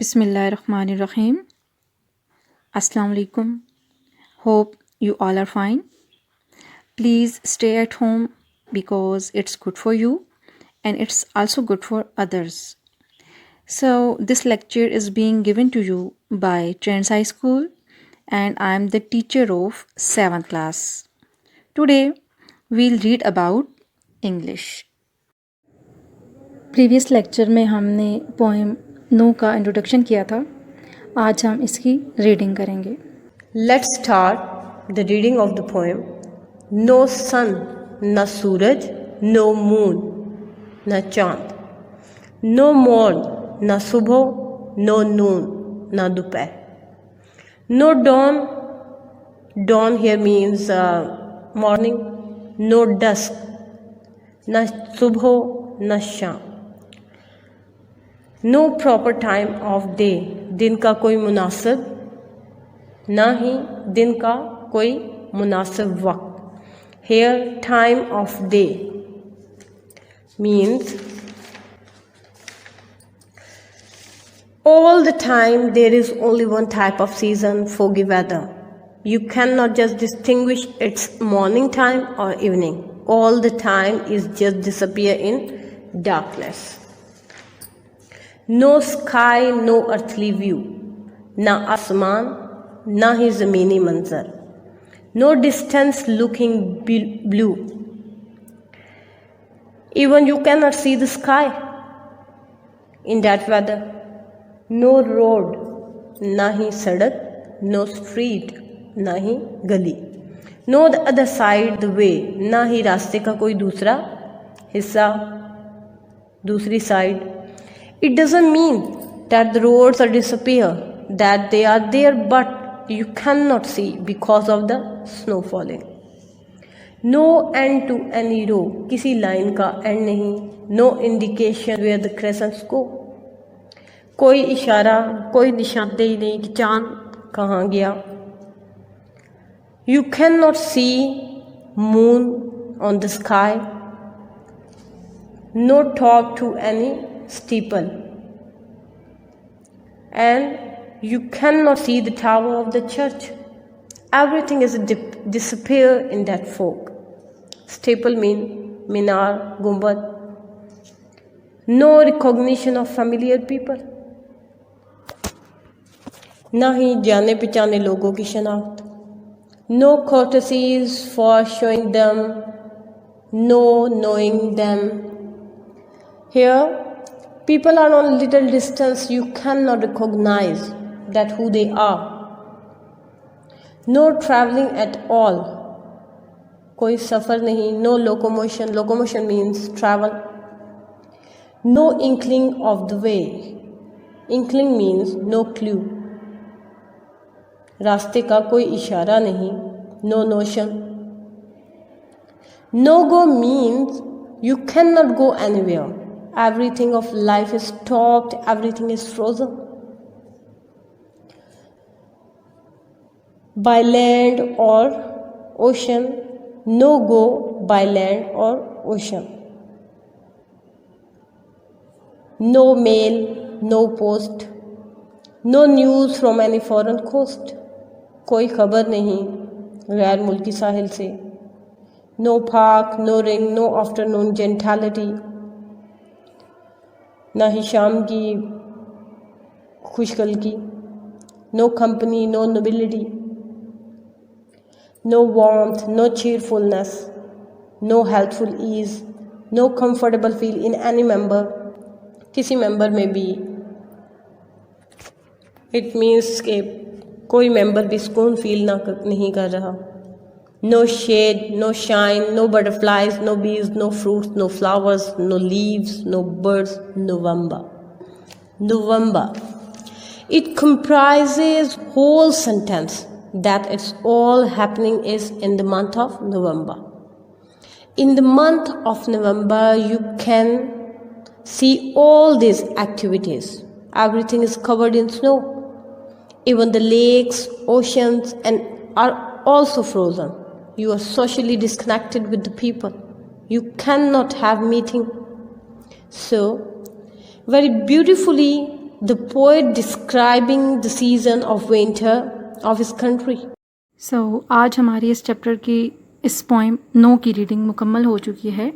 Bismillahirrahmanirrahim. Assalamu alaikum. Hope you all are fine. Please stay at home because it's good for you and it's also good for others. So, this lecture is being given to you by Trends High School and I am the teacher of 7th class. Today, we'll read about English. Previous lecture में हमने poem no का introduction किया था। आज हम इसकी reading करेंगे। Let's start the reading of the poem. No sun, na Suraj, no moon, na चांद, no morn, na सुबह, no noon, na दोपहर, no dawn. Dawn here means morning. No dusk, na सुबह, na शाम. No proper time of day, दिन का कोई मुनासिब, ना ही दिन का कोई मुनासिब वक्त. Here time of day means all the time there is only one type of season, foggy weather. You cannot just distinguish its morning time or evening. All the time is just disappear in darkness. No sky, no earthly view, ना आसमान ना ही ज़मीनी मंजर. No distance looking blue, even you can not see the sky in that weather. No road, ना ही सड़क, no street, ना ही गली. No the other side the way, ना ही रास्ते का कोई दूसरा हिस्सा, दूसरी side. It doesn't mean that the roads are disappear, that they are there but you cannot see because of the snow falling. No end to any row, किसी line का एंड नहीं. No indication where the crescents go, कोई इशारा, कोई निशानदेही नहीं कि चांद कहाँ गया. You cannot see moon on the sky. No talk to any steeple, and you cannot see the tower of the church. Everything is disappear in that fog. Steeple mean minar, gumbad. No recognition of familiar people, ना ही जाने पहचाने लोगों की शनाख्त. No courtesies for showing them, no knowing them. Here people are on little distance, you cannot recognize that who they are. No traveling at all, कोई सफ़र नहीं. No locomotion, locomotion means travel. No inkling of the way, inkling means no clue, रास्ते का कोई इशारा नहीं. No notion. No go means you cannot go anywhere. Everything of life is stopped, everything is frozen. By land or ocean, no go by land or ocean. No mail, no post, no news from any foreign coast. कोई खबर नहीं गैर मुल्की साहिल से. No park, no ring, no afternoon gentility, ना ही शाम की खुशगल की. No company, no nobility, no warmth, no cheerfulness, no healthful ease, no comfortable feel in any member. किसी मेंबर में भी it means कि कोई मेंबर भी सुकून फील नहीं कर रहा. No shade, no shine, no butterflies, no bees, no fruits, no flowers, no leaves, no birds. November. November. It comprises whole sentence that it's all happening is in the month of November. In the month of November, you can see all these activities. Everything is covered in snow. Even the lakes, oceans, and are also frozen. You are socially disconnected with the people. You cannot have meeting. So, very beautifully the poet describing the season of winter of his country. सो आज हमारी इस chapter की इस poem no की reading मुकम्मल हो चुकी है।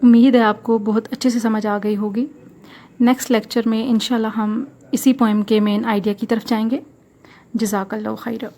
उम्मीद है आपको बहुत अच्छे से समझ आ गई होगी। नेक्स्ट लेक्चर में इंशाल्लाह हम इसी पोइम के मेन आइडिया की तरफ जाएंगे। जज़ाकल्लाहु खैर।